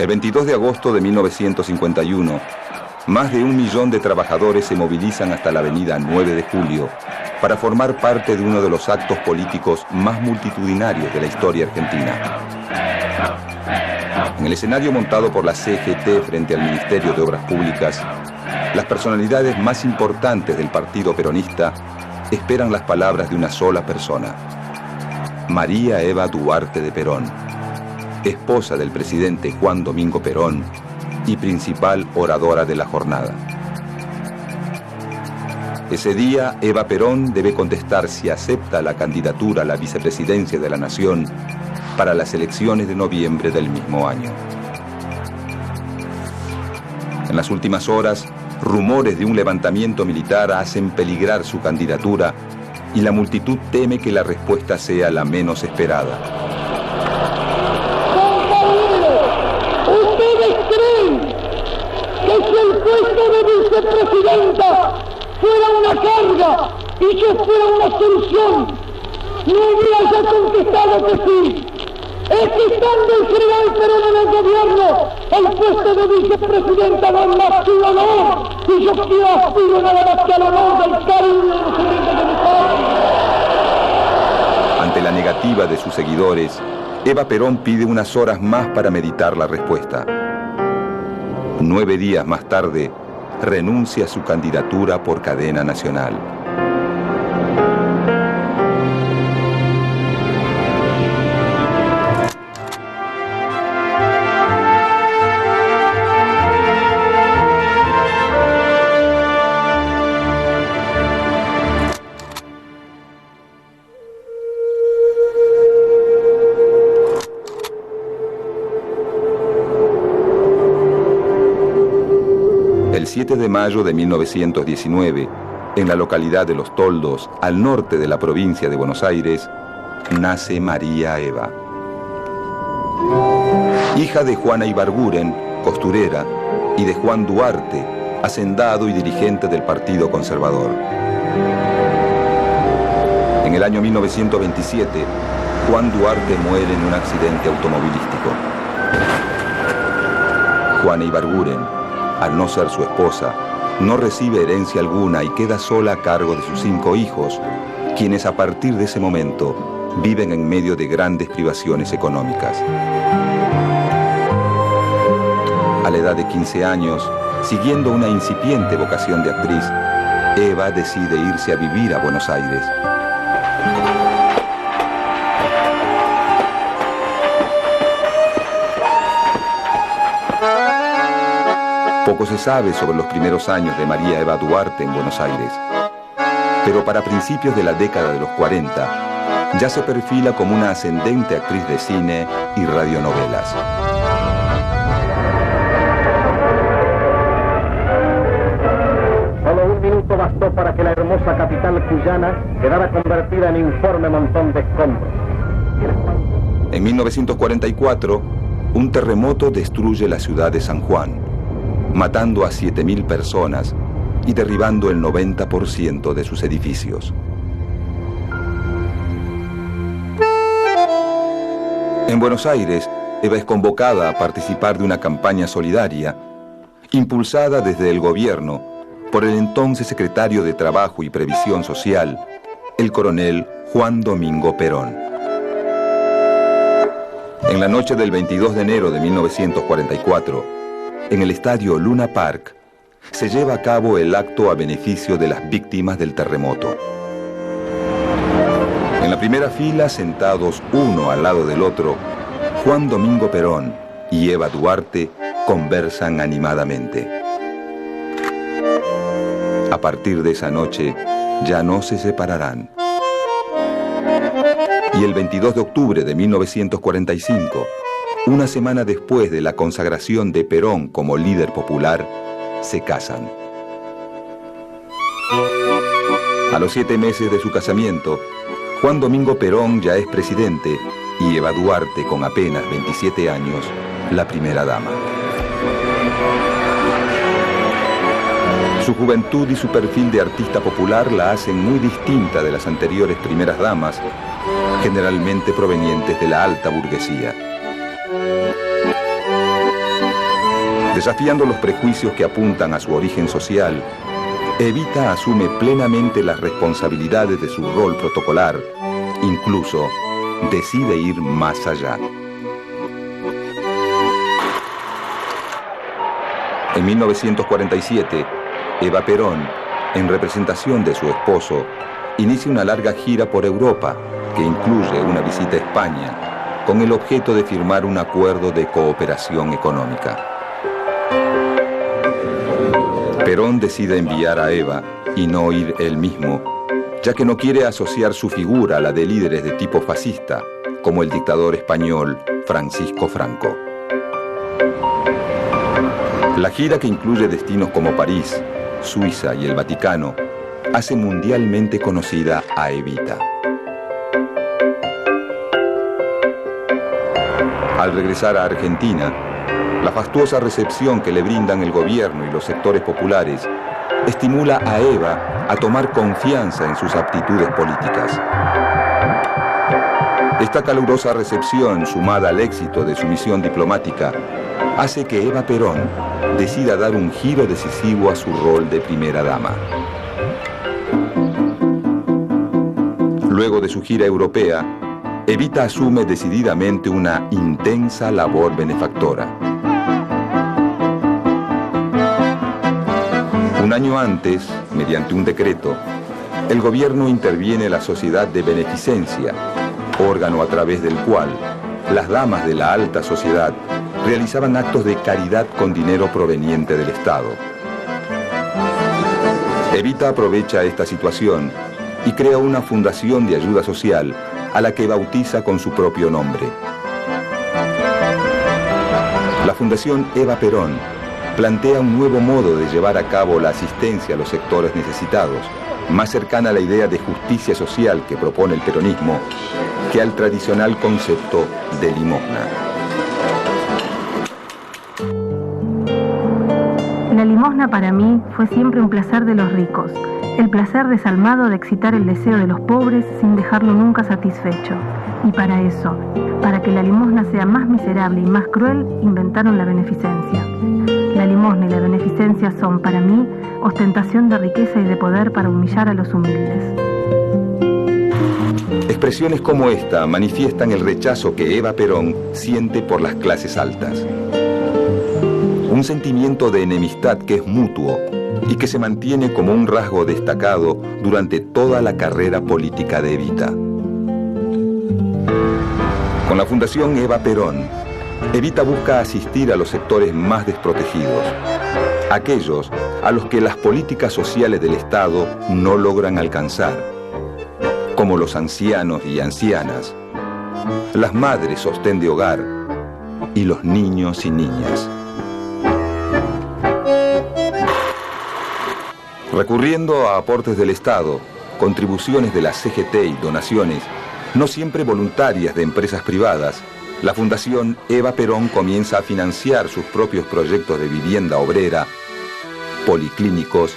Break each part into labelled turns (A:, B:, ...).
A: El 22 de agosto de 1951, más de 1 millón de trabajadores se movilizan hasta la avenida 9 de Julio para formar parte de uno de los actos políticos más multitudinarios de la historia argentina. En el escenario montado por la CGT frente al Ministerio de Obras Públicas, las personalidades más importantes del partido peronista esperan las palabras de una sola persona: María Eva Duarte de Perón, esposa del presidente Juan Domingo Perón y principal oradora de la jornada. Ese día, Eva Perón debe contestar si acepta la candidatura a la vicepresidencia de la Nación para las elecciones de noviembre del mismo año. En las últimas horas, rumores de un levantamiento militar hacen peligrar su candidatura y la multitud teme que la respuesta sea la menos esperada.
B: ¿Ustedes creen que si el puesto de vicepresidenta fuera una carga y yo fuera una solución, no hubiera ya contestado que sí? Es que estando el general Perón en el gobierno, el puesto de vicepresidenta no es más que un honor, y yo quiero aspiro nada más que al honor del cariño de los gerentes de mi país.
A: Ante la negativa de sus seguidores, Eva Perón pide unas horas más para meditar la respuesta. 9 días más tarde, renuncia a su candidatura por cadena nacional. El 7 de mayo de 1919, en la localidad de Los Toldos, al norte de la provincia de Buenos Aires, nace María Eva. Hija de Juana Ibarguren, costurera, y de Juan Duarte, hacendado y dirigente del Partido Conservador. En el año 1927, Juan Duarte muere en un accidente automovilístico. Juana Ibarguren, al no ser su esposa, no recibe herencia alguna y queda sola a cargo de sus 5 hijos, quienes a partir de ese momento viven en medio de grandes privaciones económicas. A la edad de 15 años, siguiendo una incipiente vocación de actriz, Eva decide irse a vivir a Buenos Aires. Poco se sabe sobre los primeros años de María Eva Duarte en Buenos Aires, pero para principios de la década de los 40 ya se perfila como una ascendente actriz de cine y radionovelas.
C: Solo 1 minuto bastó para que la hermosa capital cuyana quedara convertida en informe montón de escombros.
A: En 1944, un terremoto destruye la ciudad de San Juan, matando a 7.000 personas y derribando el 90% de sus edificios. En Buenos Aires, Eva es convocada a participar de una campaña solidaria, impulsada desde el gobierno por el entonces secretario de Trabajo y Previsión Social, el coronel Juan Domingo Perón. En la noche del 22 de enero de 1944, en el estadio Luna Park, se lleva a cabo el acto a beneficio de las víctimas del terremoto. En la primera fila, sentados uno al lado del otro, Juan Domingo Perón y Eva Duarte conversan animadamente. A partir de esa noche, ya no se separarán. Y el 22 de octubre de 1945, una semana después de la consagración de Perón como líder popular, se casan. A los 7 meses de su casamiento, Juan Domingo Perón ya es presidente y Eva Duarte, con apenas 27 años, la primera dama. Su juventud y su perfil de artista popular la hacen muy distinta de las anteriores primeras damas, generalmente provenientes de la alta burguesía. Desafiando los prejuicios que apuntan a su origen social, Evita asume plenamente las responsabilidades de su rol protocolar, incluso decide ir más allá. En 1947, Eva Perón, en representación de su esposo, inicia una larga gira por Europa que incluye una visita a España con el objeto de firmar un acuerdo de cooperación económica. Perón decide enviar a Eva y no ir él mismo, ya que no quiere asociar su figura a la de líderes de tipo fascista, como el dictador español Francisco Franco. La gira, que incluye destinos como París, Suiza y el Vaticano, hace mundialmente conocida a Evita. Al regresar a Argentina, la fastuosa recepción que le brindan el gobierno y los sectores populares estimula a Eva a tomar confianza en sus aptitudes políticas. Esta calurosa recepción, sumada al éxito de su misión diplomática, hace que Eva Perón decida dar un giro decisivo a su rol de primera dama. Luego de su gira europea, Evita asume decididamente una intensa labor benefactora. Un año antes, mediante un decreto, el gobierno interviene en la Sociedad de Beneficencia, órgano a través del cual las damas de la alta sociedad realizaban actos de caridad con dinero proveniente del Estado. Evita aprovecha esta situación y crea una fundación de ayuda social a la que bautiza con su propio nombre. La Fundación Eva Perón plantea un nuevo modo de llevar a cabo la asistencia a los sectores necesitados, más cercana a la idea de justicia social que propone el peronismo que al tradicional concepto de limosna.
D: La limosna para mí fue siempre un placer de los ricos, el placer desalmado de excitar el deseo de los pobres sin dejarlo nunca satisfecho. Y para eso, para que la limosna sea más miserable y más cruel, inventaron la beneficencia. La limosna y la beneficencia son, para mí, ostentación de riqueza y de poder para humillar a los humildes.
A: Expresiones como esta manifiestan el rechazo que Eva Perón siente por las clases altas. Un sentimiento de enemistad que es mutuo y que se mantiene como un rasgo destacado durante toda la carrera política de Evita. Con la Fundación Eva Perón, Evita busca asistir a los sectores más desprotegidos, aquellos a los que las políticas sociales del Estado no logran alcanzar, como los ancianos y ancianas, las madres sostén de hogar y los niños y niñas. Recurriendo a aportes del Estado, contribuciones de la CGT y donaciones, no siempre voluntarias de empresas privadas, la Fundación Eva Perón comienza a financiar sus propios proyectos de vivienda obrera, policlínicos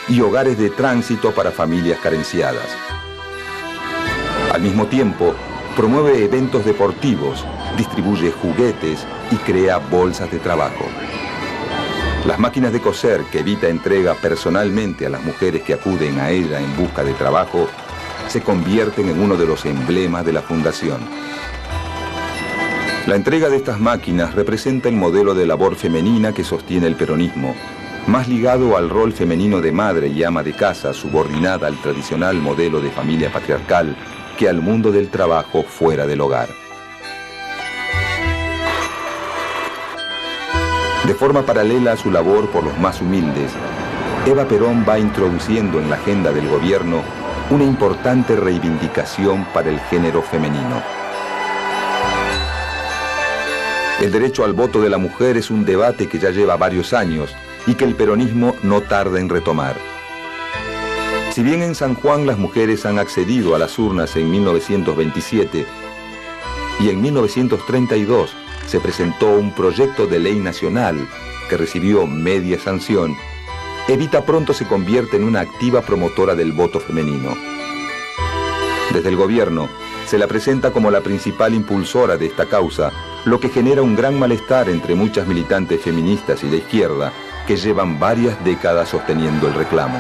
A: y hogares de tránsito para familias carenciadas. Al mismo tiempo, promueve eventos deportivos, distribuye juguetes y crea bolsas de trabajo. Las máquinas de coser que Evita entrega personalmente a las mujeres que acuden a ella en busca de trabajo se convierten en uno de los emblemas de la Fundación. La entrega de estas máquinas representa el modelo de labor femenina que sostiene el peronismo, más ligado al rol femenino de madre y ama de casa, subordinada al tradicional modelo de familia patriarcal, que al mundo del trabajo fuera del hogar. De forma paralela a su labor por los más humildes, Eva Perón va introduciendo en la agenda del gobierno una importante reivindicación para el género femenino. El derecho al voto de la mujer es un debate que ya lleva varios años y que el peronismo no tarda en retomar. Si bien en San Juan las mujeres han accedido a las urnas en 1927 y en 1932 se presentó un proyecto de ley nacional que recibió media sanción, Evita pronto se convierte en una activa promotora del voto femenino. Desde el gobierno se la presenta como la principal impulsora de esta causa, lo que genera un gran malestar entre muchas militantes feministas y de izquierda que llevan varias décadas sosteniendo el reclamo.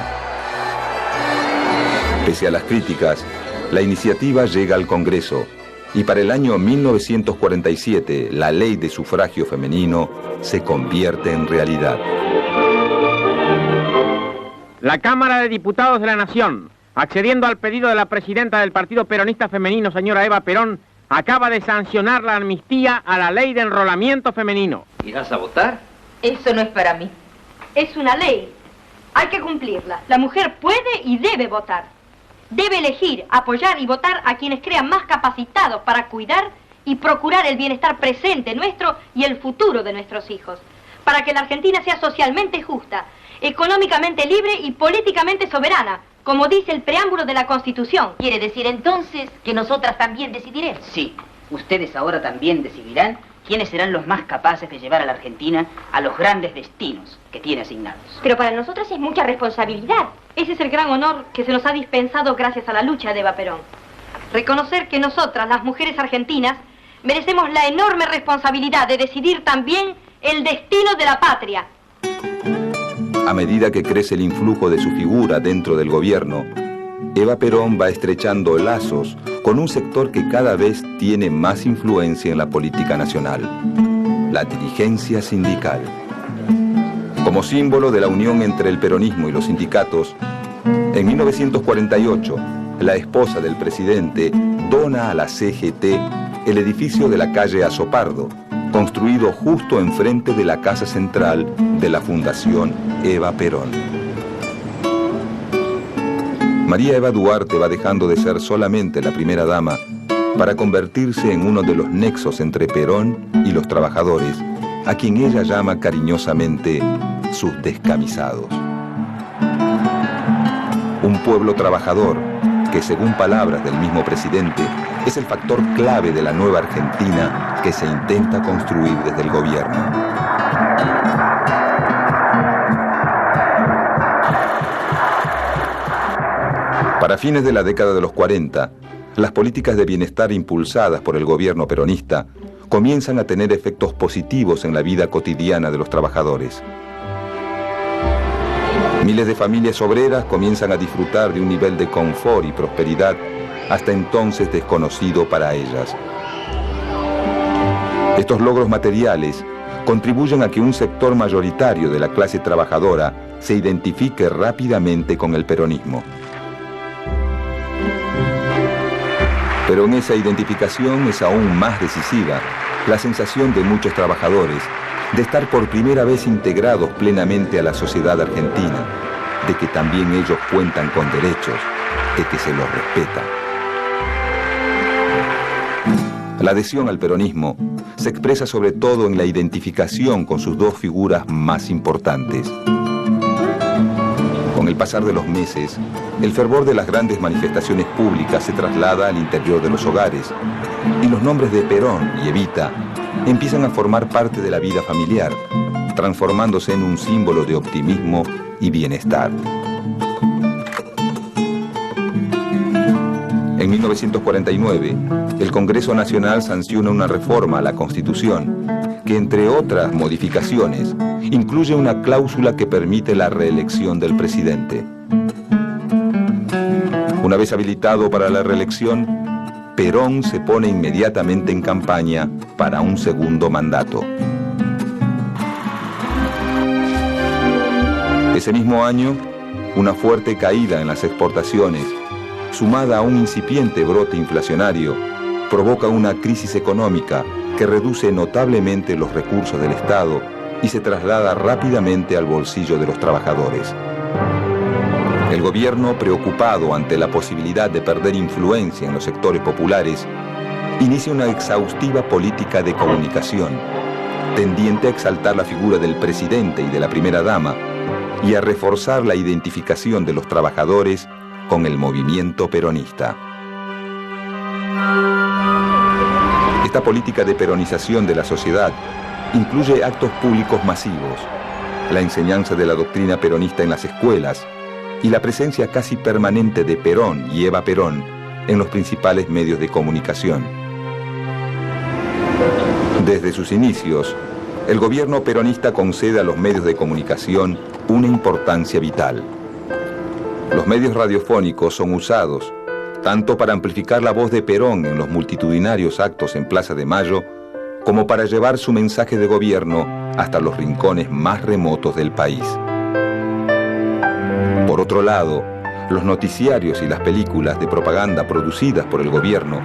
A: Pese a las críticas, la iniciativa llega al Congreso y para el año 1947 la ley de sufragio femenino se convierte en realidad.
E: La Cámara de Diputados de la Nación, accediendo al pedido de la presidenta del Partido Peronista Femenino, señora Eva Perón, acaba de sancionar la amnistía a la ley de enrolamiento femenino.
F: ¿Irás a votar?
G: Eso no es para mí. Es una ley. Hay que cumplirla. La mujer puede y debe votar. Debe elegir, apoyar y votar a quienes crean más capacitados para cuidar y procurar el bienestar presente nuestro y el futuro de nuestros hijos. Para que la Argentina sea socialmente justa, económicamente libre y políticamente soberana, como dice el preámbulo de la Constitución.
H: ¿Quiere decir entonces que nosotras también decidiremos?
F: Sí, ustedes ahora también decidirán quiénes serán los más capaces de llevar a la Argentina a los grandes destinos que tiene asignados.
G: Pero para nosotras es mucha responsabilidad. Ese es el gran honor que se nos ha dispensado gracias a la lucha de Eva Perón. Reconocer que nosotras, las mujeres argentinas, merecemos la enorme responsabilidad de decidir también el destino de la patria.
A: A medida que crece el influjo de su figura dentro del gobierno, Eva Perón va estrechando lazos con un sector que cada vez tiene más influencia en la política nacional, la dirigencia sindical. Como símbolo de la unión entre el peronismo y los sindicatos, en 1948, la esposa del presidente dona a la CGT el edificio de la calle Azopardo, construido justo enfrente de la casa central de la Fundación Eva Perón. María Eva Duarte va dejando de ser solamente la primera dama para convertirse en uno de los nexos entre Perón y los trabajadores, a quien ella llama cariñosamente sus descamisados. Un pueblo trabajador que, según palabras del mismo presidente, es el factor clave de la nueva Argentina que se intenta construir desde el gobierno. Para fines de la década de los 40, las políticas de bienestar impulsadas por el gobierno peronista comienzan a tener efectos positivos en la vida cotidiana de los trabajadores. Miles de familias obreras comienzan a disfrutar de un nivel de confort y prosperidad hasta entonces desconocido para ellas. Estos logros materiales contribuyen a que un sector mayoritario de la clase trabajadora se identifique rápidamente con el peronismo. Pero en esa identificación es aún más decisiva la sensación de muchos trabajadores de estar por primera vez integrados plenamente a la sociedad argentina, de que también ellos cuentan con derechos, de que se los respeta. La adhesión al peronismo se expresa sobre todo en la identificación con sus dos figuras más importantes. Con el pasar de los meses, el fervor de las grandes manifestaciones públicas se traslada al interior de los hogares y los nombres de Perón y Evita empiezan a formar parte de la vida familiar, transformándose en un símbolo de optimismo y bienestar. En 1949, el Congreso Nacional sanciona una reforma a la Constitución que, entre otras modificaciones, incluye una cláusula que permite la reelección del presidente. Una vez habilitado para la reelección, Perón se pone inmediatamente en campaña para un segundo mandato. Ese mismo año, una fuerte caída en las exportaciones, sumada a un incipiente brote inflacionario, provoca una crisis económica que reduce notablemente los recursos del Estado y se traslada rápidamente al bolsillo de los trabajadores. El gobierno, preocupado ante la posibilidad de perder influencia en los sectores populares, inicia una exhaustiva política de comunicación, tendiente a exaltar la figura del presidente y de la primera dama y a reforzar la identificación de los trabajadores con el movimiento peronista. Esta política de peronización de la sociedad incluye actos públicos masivos, la enseñanza de la doctrina peronista en las escuelas y la presencia casi permanente de Perón y Eva Perón en los principales medios de comunicación. Desde sus inicios, el gobierno peronista concede a los medios de comunicación una importancia vital. Los medios radiofónicos son usados tanto para amplificar la voz de Perón en los multitudinarios actos en Plaza de Mayo, como para llevar su mensaje de gobierno hasta los rincones más remotos del país. Por otro lado, los noticiarios y las películas de propaganda producidas por el gobierno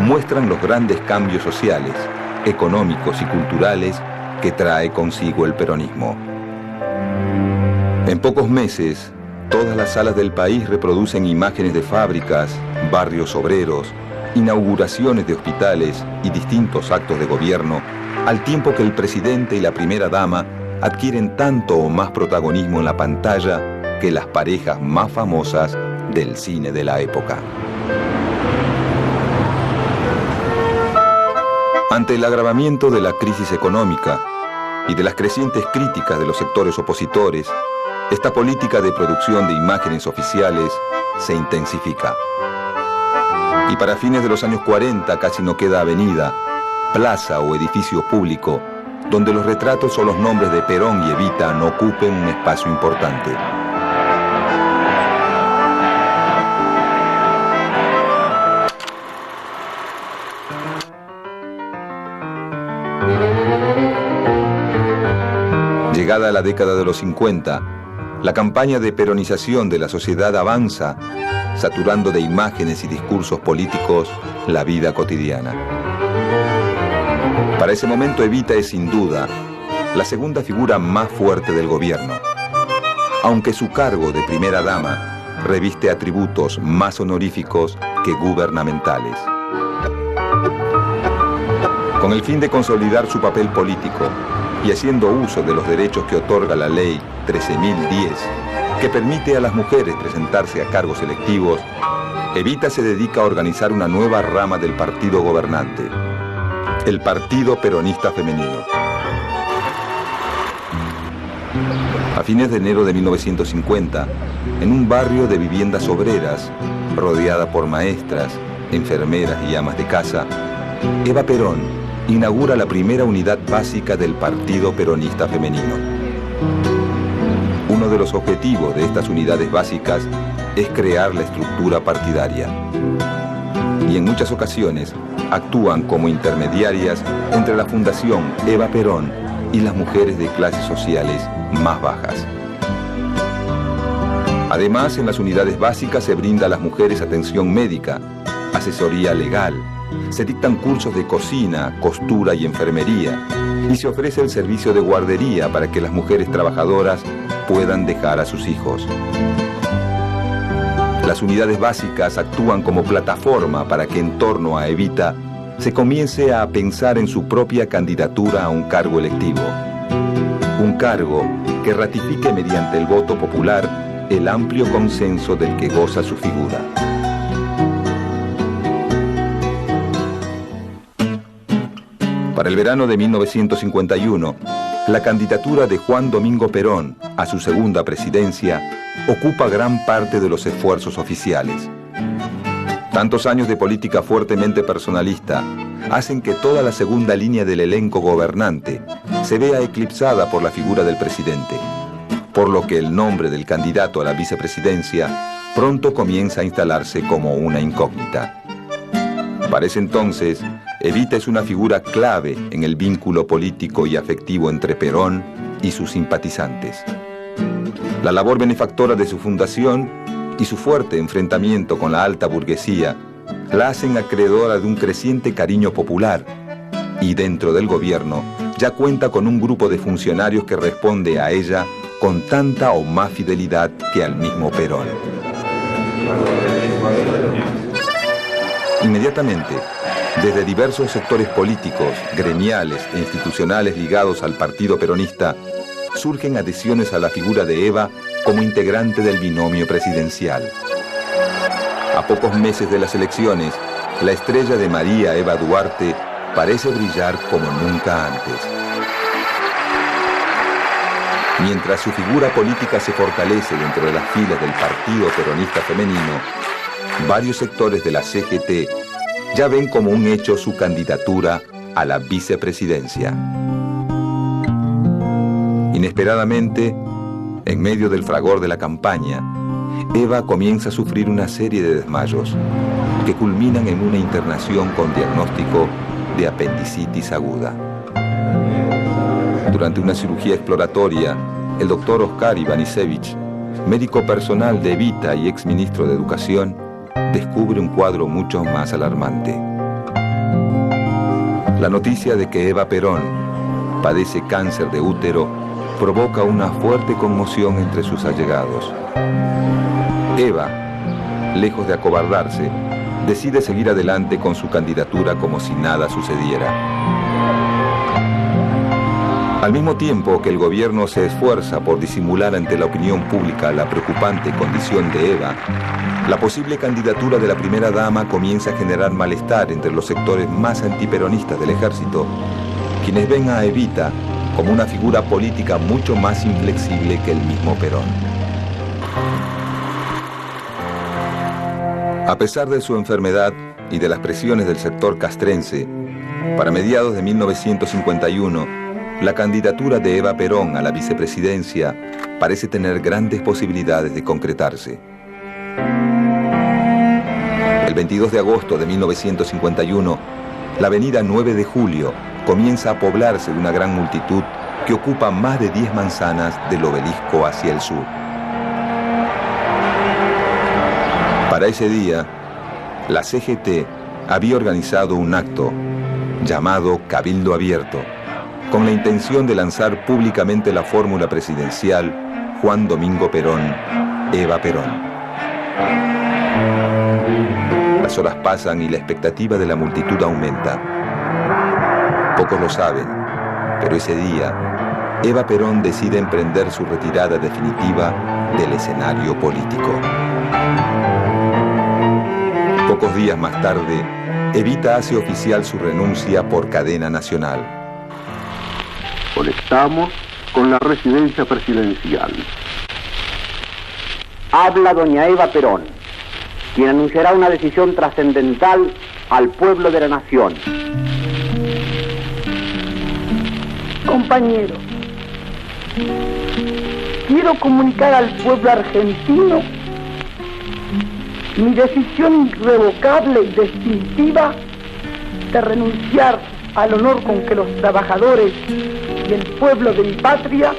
A: muestran los grandes cambios sociales, económicos y culturales que trae consigo el peronismo. En pocos meses, todas las salas del país reproducen imágenes de fábricas, barrios obreros, inauguraciones de hospitales y distintos actos de gobierno, al tiempo que el presidente y la primera dama adquieren tanto o más protagonismo en la pantalla que las parejas más famosas del cine de la época. Ante el agravamiento de la crisis económica y de las crecientes críticas de los sectores opositores, esta política de producción de imágenes oficiales se intensifica. Y para fines de los años 40 casi no queda avenida, plaza o edificio público donde los retratos o los nombres de Perón y Evita no ocupen un espacio importante. Llegada la década de los 50, la campaña de peronización de la sociedad avanza, saturando de imágenes y discursos políticos la vida cotidiana. Para ese momento Evita es sin duda la segunda figura más fuerte del gobierno, aunque su cargo de primera dama reviste atributos más honoríficos que gubernamentales. Con el fin de consolidar su papel político y haciendo uso de los derechos que otorga la ley 13.010, que permite a las mujeres presentarse a cargos electivos, Evita se dedica a organizar una nueva rama del partido gobernante, el Partido Peronista Femenino. A fines de enero de 1950, en un barrio de viviendas obreras, rodeada por maestras, enfermeras y amas de casa, Eva Perón inaugura la primera unidad básica del Partido Peronista Femenino. Uno de los objetivos de estas unidades básicas es crear la estructura partidaria. Y en muchas ocasiones actúan como intermediarias entre la Fundación Eva Perón y las mujeres de clases sociales más bajas. Además, en las unidades básicas se brinda a las mujeres atención médica, asesoría legal, se dictan cursos de cocina, costura y enfermería, y se ofrece el servicio de guardería para que las mujeres trabajadoras puedan dejar a sus hijos. Las unidades básicas actúan como plataforma para que en torno a Evita se comience a pensar en su propia candidatura a un cargo electivo. Un cargo que ratifique mediante el voto popular el amplio consenso del que goza su figura. Para el verano de 1951, la candidatura de Juan Domingo Perón a su segunda presidencia ocupa gran parte de los esfuerzos oficiales. Tantos años de política fuertemente personalista hacen que toda la segunda línea del elenco gobernante se vea eclipsada por la figura del presidente, por lo que el nombre del candidato a la vicepresidencia pronto comienza a instalarse como una incógnita. Para ese entonces, Evita es una figura clave en el vínculo político y afectivo entre Perón y sus simpatizantes. La labor benefactora de su fundación y su fuerte enfrentamiento con la alta burguesía la hacen acreedora de un creciente cariño popular, y dentro del gobierno ya cuenta con un grupo de funcionarios que responde a ella con tanta o más fidelidad que al mismo Perón. Inmediatamente, desde diversos sectores políticos, gremiales e institucionales ligados al partido peronista, surgen adhesiones a la figura de Eva como integrante del binomio presidencial. A pocos meses de las elecciones, la estrella de María Eva Duarte parece brillar como nunca antes. Mientras su figura política se fortalece dentro de las filas del Partido Peronista Femenino, varios sectores de la CGT ya ven como un hecho su candidatura a la vicepresidencia. Inesperadamente, en medio del fragor de la campaña, Eva comienza a sufrir una serie de desmayos que culminan en una internación con diagnóstico de apendicitis aguda. Durante una cirugía exploratoria, el doctor Oscar Ivanisevich, médico personal de Evita y exministro de Educación, descubre un cuadro mucho más alarmante. La noticia de que Eva Perón padece cáncer de útero provoca una fuerte conmoción entre sus allegados. Eva, lejos de acobardarse, decide seguir adelante con su candidatura como si nada sucediera. Al mismo tiempo que el gobierno se esfuerza por disimular ante la opinión pública la preocupante condición de Eva, la posible candidatura de la primera dama comienza a generar malestar entre los sectores más antiperonistas del ejército, quienes ven a Evita como una figura política mucho más inflexible que el mismo Perón. A pesar de su enfermedad y de las presiones del sector castrense, para mediados de 1951, la candidatura de Eva Perón a la vicepresidencia parece tener grandes posibilidades de concretarse. El 22 de agosto de 1951, la avenida 9 de Julio comienza a poblarse de una gran multitud que ocupa más de 10 manzanas del obelisco hacia el sur. Para ese día, la CGT había organizado un acto llamado Cabildo Abierto, con la intención de lanzar públicamente la fórmula presidencial Juan Domingo Perón, Eva Perón. Las horas pasan y la expectativa de la multitud aumenta. Pocos lo saben, pero ese día, Eva Perón decide emprender su retirada definitiva del escenario político. Pocos días más tarde, Evita hace oficial su renuncia por cadena nacional.
I: Conectamos con la residencia presidencial.
J: Habla doña Eva Perón, quien anunciará una decisión trascendental al pueblo de la nación.
B: Compañeros, quiero comunicar al pueblo argentino mi decisión irrevocable y definitiva de renunciar al honor con que los trabajadores y el pueblo de mi patria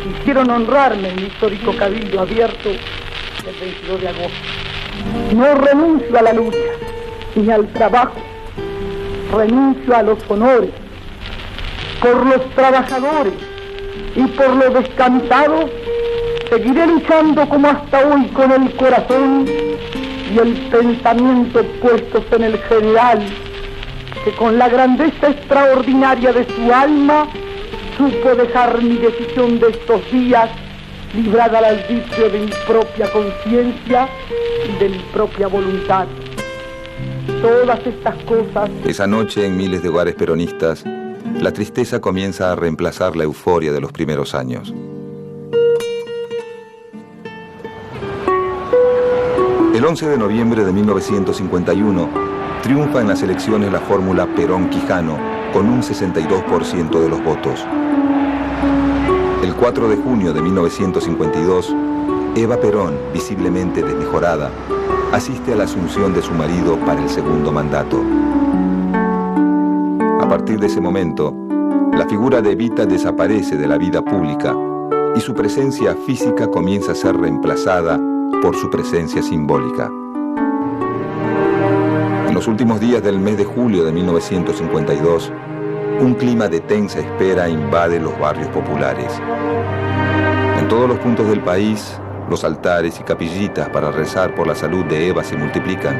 B: quisieron honrarme en el histórico Cabildo Abierto del 22 de agosto. No renuncio a la lucha ni al trabajo, renuncio a los honores. Por los trabajadores y por los descansados seguiré luchando como hasta hoy con el corazón y el pensamiento puestos en el general, que con la grandeza extraordinaria de su alma supo dejar mi decisión de estos días librada al arbitrio de mi propia conciencia y de mi propia voluntad. Todas estas cosas...
A: Esa noche, en miles de hogares peronistas, la tristeza comienza a reemplazar la euforia de los primeros años. El 11 de noviembre de 1951, triunfa en las elecciones la fórmula Perón-Quijano con un 62% de los votos. El 4 de junio de 1952, Eva Perón, visiblemente desmejorada, asiste a la asunción de su marido para el segundo mandato. A partir de ese momento, la figura de Evita desaparece de la vida pública y su presencia física comienza a ser reemplazada por su presencia simbólica. En los últimos días del mes de julio de 1952, un clima de tensa espera invade los barrios populares. En todos los puntos del país, los altares y capillitas para rezar por la salud de Eva se multiplican,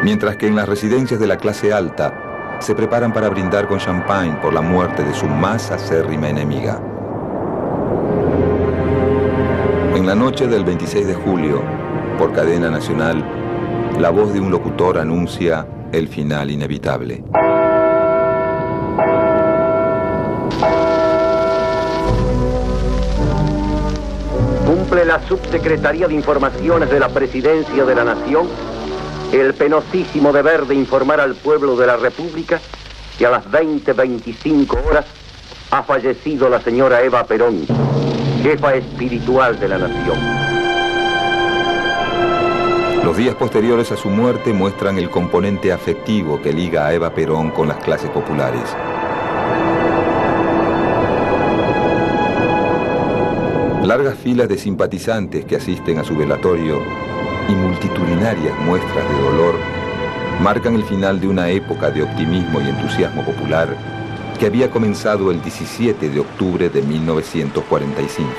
A: mientras que en las residencias de la clase alta se preparan para brindar con champagne por la muerte de su más acérrima enemiga. En la noche del 26 de julio, por cadena nacional, la voz de un locutor anuncia el final inevitable.
C: Cumple la Subsecretaría de Informaciones de la Presidencia de la Nación el penosísimo deber de informar al pueblo de la República
J: y a las 20:25 horas ha fallecido la señora Eva Perón, jefa espiritual de la nación.
A: Los días posteriores a su muerte muestran el componente afectivo que liga a Eva Perón con las clases populares. Largas filas de simpatizantes que asisten a su velatorio y multitudinarias muestras de dolor marcan el final de una época de optimismo y entusiasmo popular que había comenzado el 17 de octubre de 1945.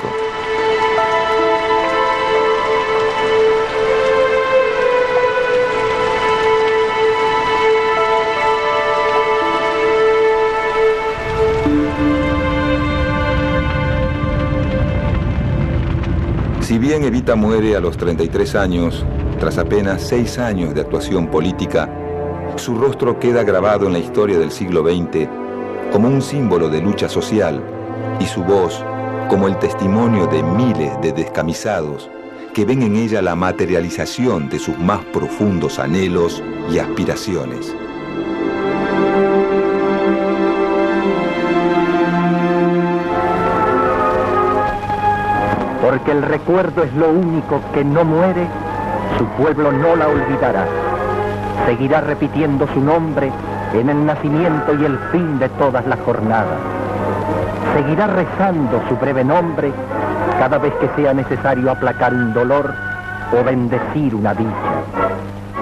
A: Si bien Evita muere a los 33 años, tras apenas 6 años de actuación política, su rostro queda grabado en la historia del siglo XX como un símbolo de lucha social y su voz como el testimonio de miles de descamisados que ven en ella la materialización de sus más profundos anhelos y aspiraciones.
C: Porque el recuerdo es lo único que no muere, su pueblo no la olvidará. Seguirá repitiendo su nombre en el nacimiento y el fin de todas las jornadas. Seguirá rezando su breve nombre cada vez que sea necesario aplacar un dolor o bendecir una dicha.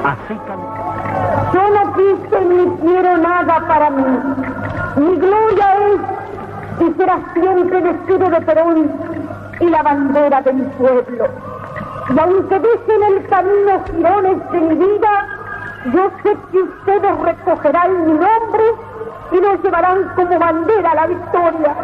C: Así cantó.
B: Yo no quise ni quiero nada para mí. Mi gloria es y será siempre el escudo de Perón y la bandera de mi pueblo. Y aunque dejen el camino jirones de mi vida, yo sé que ustedes recogerán mi nombre y lo llevarán como bandera a la victoria.